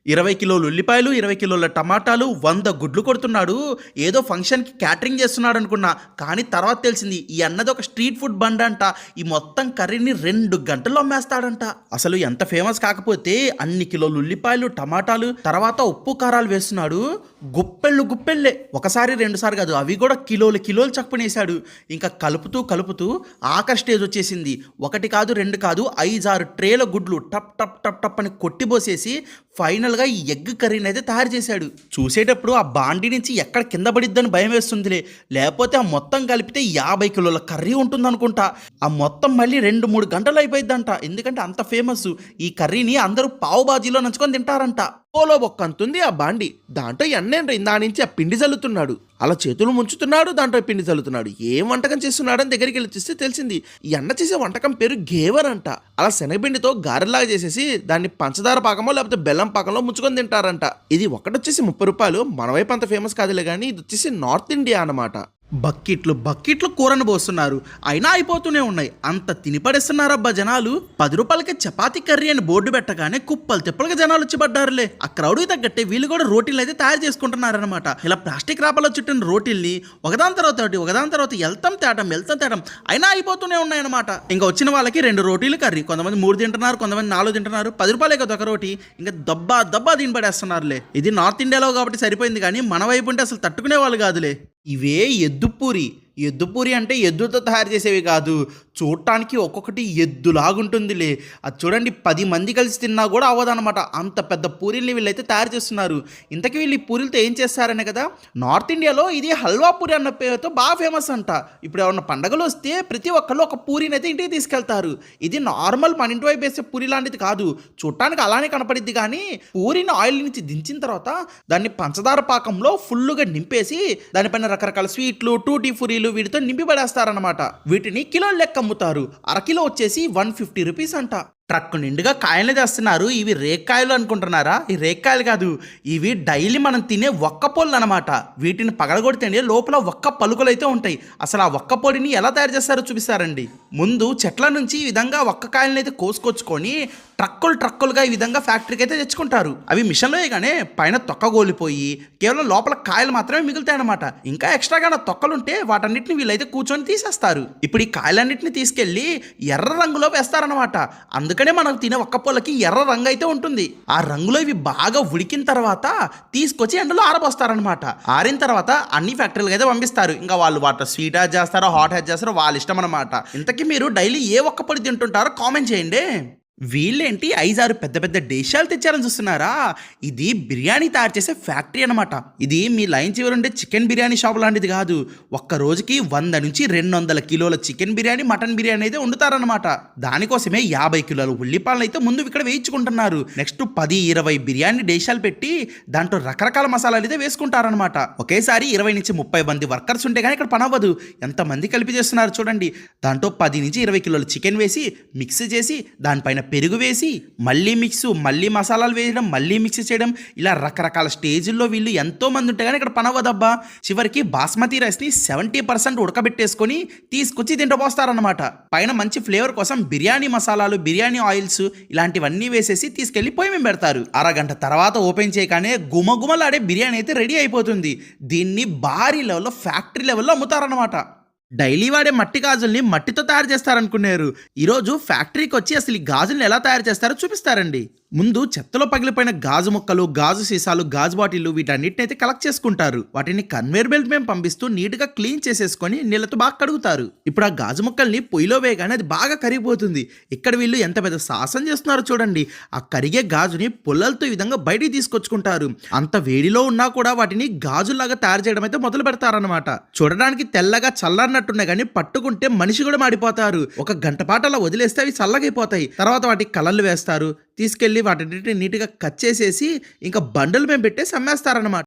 20 కిలోలు ఉల్లిపాయలు, 20 కిలోల టమాటాలు, 100 గుడ్లు కొడుతున్నాడు. ఏదో ఫంక్షన్‌కి క్యాటరింగ్ చేస్తున్నాడనుకున్నా. కానీ తర్వాత తెలిసింది ఈ అన్నది ఒక స్ట్రీట్ ఫుడ్ బండంట. ఈ మొత్తం కర్రీని 2 గంటల్లో అమ్మేస్తాడంట. అసలు ఎంత ఫేమస్ కాకపోతే అన్ని కిలోలు ఉల్లిపాయలు, టమాటాలు, తర్వాత ఉప్పు, కారాలు వేస్తున్నాడు. గుప్పెళ్ళు గుప్పెళ్ళే. ఒకసారి, 2 సార్లు కాదు. అవి కూడా కిలోలు కిలోలు చప్పునేసాడు. ఇంకా కలుపుతూ కలుపుతూ ఆఖరి స్టేజ్ వచ్చేసింది. 1 కాదు, 2 కాదు, 5, 6 ట్రేల గుడ్లు టప్ టప్ టప్ టప్ అని కొట్టిపోసేసి ఫైనల్గా ఈ ఎగ్ కర్రీని అయితే తయారు చేశాడు. చూసేటప్పుడు ఆ బాండి నుంచి ఎక్కడ కింద పడిద్దని భయం వేస్తుందిలే. లేకపోతే ఆ మొత్తం కలిపితే 50 కిలోల కర్రీ ఉంటుంది అనుకుంటా. ఆ మొత్తం మళ్ళీ 2-3 గంటలు అయిపోయిద్దంట. ఎందుకంటే అంత ఫేమస్. ఈ కర్రీని అందరూ పావు బాజీలో నంచుకొని తింటారంట. పోలో బొక్క అంతుంది ఆ బాండి. దాంట్లో ఎన్నేంటి దాని నుంచి ఆ పిండి చల్లుతున్నాడు. అలా చేతులు ముంచుతున్నాడు, దాంట్లో పిండి చల్లుతున్నాడు. ఏం వంటకం చేస్తున్నాడని దగ్గరికి వెళ్ళి చూస్తే తెలిసింది ఈ అన్న చేసే వంటకం పేరు గేవర్ అంట. అలా శనగపిండితో గారెలాగా చేసేసి దాన్ని పంచదార పాకమో లేకపోతే బెల్లం పాకంలో ముంచుకొని తింటారంట. ఇది ఒకటొచ్చేసి 30 రూపాయలు. మన వైపు అంత ఫేమస్ కాదులే కానీ ఇది వచ్చేసి నార్త్ ఇండియా అన్నమాట. బకెట్లు బకెట్లు కూరను పోస్తున్నారు. అయినా అయిపోతూనే ఉన్నాయి. అంత తినిపడేస్తున్నారబ్బా జనాలు. 10 రూపాయలకి చపాతీ కర్రీ అని బోర్డు పెట్టగానే కుప్పలు తిప్పలుగా జనాలు వచ్చి పడ్డారులే. ఆ క్రౌడ్కి తగ్గట్టే వీళ్ళు కూడా రోటీలు అయితే తయారు చేసుకుంటున్నారనమాట. ఇలా ప్లాస్టిక్ రాపలో చుట్టిన రోటీల్ని ఒకదాని తర్వాత వెళ్తాం తేటం అయినా అయిపోతూనే ఉన్నాయన్నమాట. ఇంకా వచ్చిన వాళ్ళకి 2 రోటీలు కర్రీ. కొంతమంది 3 తింటున్నారు, కొంతమంది 4 తింటున్నారు. 10 రూపాయలే కదా ఒక రోటీ. ఇంకా దబ్బా దీని పడేస్తున్నారులే. ఇది నార్త్ ఇండియాలో కాబట్టి సరిపోయింది, కానీ మన వైపు ఉంటే అసలు తట్టుకునే వాళ్ళు కాదులే. ఇవే ఎద్దుపూరి అంటే ఎద్దుతో తయారు చేసేవి కాదు. చూడటానికి ఒక్కొక్కటి ఎద్దులాగుంటుందిలే. అది చూడండి, 10 మంది కలిసి తిన్నా కూడా అవ్వదన్నమాట. అంత పెద్ద పూరీల్ని వీళ్ళైతే తయారు చేస్తున్నారు. ఇంతకీ వీళ్ళు ఈ పూరీలతో ఏం చేస్తారనే కదా. నార్త్ ఇండియాలో ఇది హల్వా పూరి అన్న పేరుతో బాగా ఫేమస్ అంట. ఇప్పుడు ఏమన్నా పండగలు వస్తే ప్రతి ఒక్కళ్ళు ఒక పూరీని అయితే ఇంటికి తీసుకెళ్తారు. ఇది నార్మల్ మన ఇంటి వైపు వేసే పూరి లాంటిది కాదు. చూడటానికి అలానే కనపడిద్ది, కానీ పూరిని ఆయిల్ నుంచి దించిన తర్వాత దాన్ని పంచదార పాకంలో ఫుల్లుగా నింపేసి దానిపైన రకరకాల స్వీట్లు, టూటీ పూరీలు వీటితో నింపి పడేస్తారనమాట. వీటిని కిలోల లెక్క అమ్ముతారు. అరకిలో వచ్చేసి 150 రూపీస్ అంట. ట్రక్ నిండుగా కాయలు తెస్తున్నారు. ఇవి రేక్కాయలు అనుకుంటున్నారా? ఈ రేక్కాయలు కాదు, ఇవి డైలీ మనం తినే ఒక్క పొళ్ళు అనమాట. వీటిని పగలగొడితేనే లోపల ఒక్క పలుకులు అయితే ఉంటాయి. అసలు ఆ ఒక్క పొడిని ఎలా తయారు చేస్తారో చూపిస్తారండి. ముందు చెట్ల నుంచి ఈ విధంగా ఒక్క కాయలను అయితే కోసుకొచ్చుకొని ట్రక్కులుగా ఈ విధంగా ఫ్యాక్టరీకి అయితే తెచ్చుకుంటారు. అవి మిషన్లో వేయగానే పైన తొక్క గోలిపోయి కేవలం లోపల కాయలు మాత్రమే మిగులుతాయి అనమాట. ఇంకా ఎక్స్ట్రాగా తొక్కలుంటే వాటన్నిటిని వీళ్ళైతే కూర్చొని తీసేస్తారు. ఇప్పుడు ఈ కాయలన్నింటినీ తీసుకెళ్లి ఎర్ర రంగులో వేస్తారనమాట. అందుకనే మనకు తినే ఒక్క పొలకి ఎర్ర రంగు అయితే ఉంటుంది. ఆ రంగులో ఇవి బాగా ఉడికిన తర్వాత తీసుకొచ్చి ఎండలో ఆరబోస్తారనమాట. ఆరిన తర్వాత అన్ని ఫ్యాక్టరీలకు అయితే పంపిస్తారు. ఇంకా వాళ్ళు వాటర్ స్వీట్ యాడ్ చేస్తారో హాట్ యాడ్ చేస్తారో వాళ్ళ ఇష్టం అనమాట. ఇంతకీ మీరు డైలీ ఏ ఒక్క పొడి తింటుంటారో కామెంట్ చేయండి. వీళ్ళేంటి 5-6 పెద్ద డేషాలు తెచ్చారని చూస్తున్నారా? ఇది బిర్యానీ తయారు చేసే ఫ్యాక్టరీ అనమాట. ఇది మీ లైన్ చివరి ఉండే చికెన్ బిర్యానీ షాప్ లాంటిది కాదు. ఒక్క రోజుకి 100 నుంచి 200 కిలోల చికెన్ బిర్యానీ, మటన్ బిర్యానీ అయితే వండుతారనమాట. దానికోసమే 50 కిలోల ఉల్లిపాయలు అయితే ముందు ఇక్కడ వేయించుకుంటున్నారు. నెక్స్ట్ 10-20 బిర్యానీ డేషాలు పెట్టి దాంట్లో రకరకాల మసాలాలు అయితే వేసుకుంటారనమాట. ఒకేసారి 20 నుంచి 30 మంది వర్కర్స్ ఉంటే కానీ ఇక్కడ పని అవ్వదు. ఎంతమంది కలిపి చేస్తున్నారు చూడండి. దాంట్లో 10 నుంచి 20 కిలోల చికెన్ వేసి మిక్స్ చేసి దానిపైన పెరుగు వేసి మళ్ళీ మసాలాలు వేయడం, మళ్ళీ మిక్స్ చేయడం, ఇలా రకరకాల స్టేజ్ల్లో వీళ్ళు ఎంతో మంది ఉంటే కానీ ఇక్కడ పనవదబ్బా. చివరికి బాస్మతి రైస్ని 70% ఉడకబెట్టేసుకొని తీసుకొచ్చి దీంట్లో పోస్తారనమాట. పైన మంచి ఫ్లేవర్ కోసం బిర్యానీ మసాలాలు, బిర్యానీ ఆయిల్స్ ఇలాంటివన్నీ వేసేసి తీసుకెళ్లి పొయ్యి మీద పెడతారు. అరగంట తర్వాత ఓపెన్ చేయగానే గుమగుమలాడే బిర్యానీ అయితే రెడీ అయిపోతుంది. దీన్ని భారీ లెవెల్లో ఫ్యాక్టరీ లెవెల్లో అమ్ముతారనమాట. డైలీ వాడే మట్టి గాజుల్ని మట్టితో తయారు చేస్తారనుకున్నారు. ఈరోజు ఫ్యాక్టరీకి వచ్చి అసలు ఈ గాజుల్ని ఎలా తయారు చేస్తారో చూపిస్తారండి. ముందు చెత్తలో పగిలిపోయిన గాజు ముక్కలు, గాజు సీసాలు, గాజు బాటిల్లు వీటన్నిటిని అయితే కలెక్ట్ చేసుకుంటారు. వాటిని కన్వేర్ బెల్ట్ మేము పంపిస్తూ నీట్గా క్లీన్ చేసేసుకొని నీళ్ళతో బాగా కడుగుతారు. ఇప్పుడు ఆ గాజు ముక్కల్ని పొయ్యిలో వేయగానే అది బాగా కరిగిపోతుంది. ఇక్కడ వీళ్ళు ఎంత పెద్ద సాహసం చేస్తున్నారో చూడండి. ఆ కరిగే గాజుని పుల్లలతో ఈ విధంగా బయటికి తీసుకొచ్చుకుంటారు. అంత వేడిలో ఉన్నా కూడా వాటిని గాజులాగా తయారు చేయడం అయితే మొదలు పెడతారనమాట. చూడడానికి తెల్లగా చల్లన్నట్టున్నా కానీ పట్టుకుంటే మనిషి కూడా మాడిపోతారు. 1 గంట పాటు అలా వదిలేస్తే అవి చల్లగైపోతాయి. తర్వాత వాటికి కలర్లు వేస్తారు. తీసుకెళ్లి వాటిని నీట్గా కట్ చేసేసి ఇంకా బండలు మేము పెట్టేసి అమ్మేస్తారనమాట.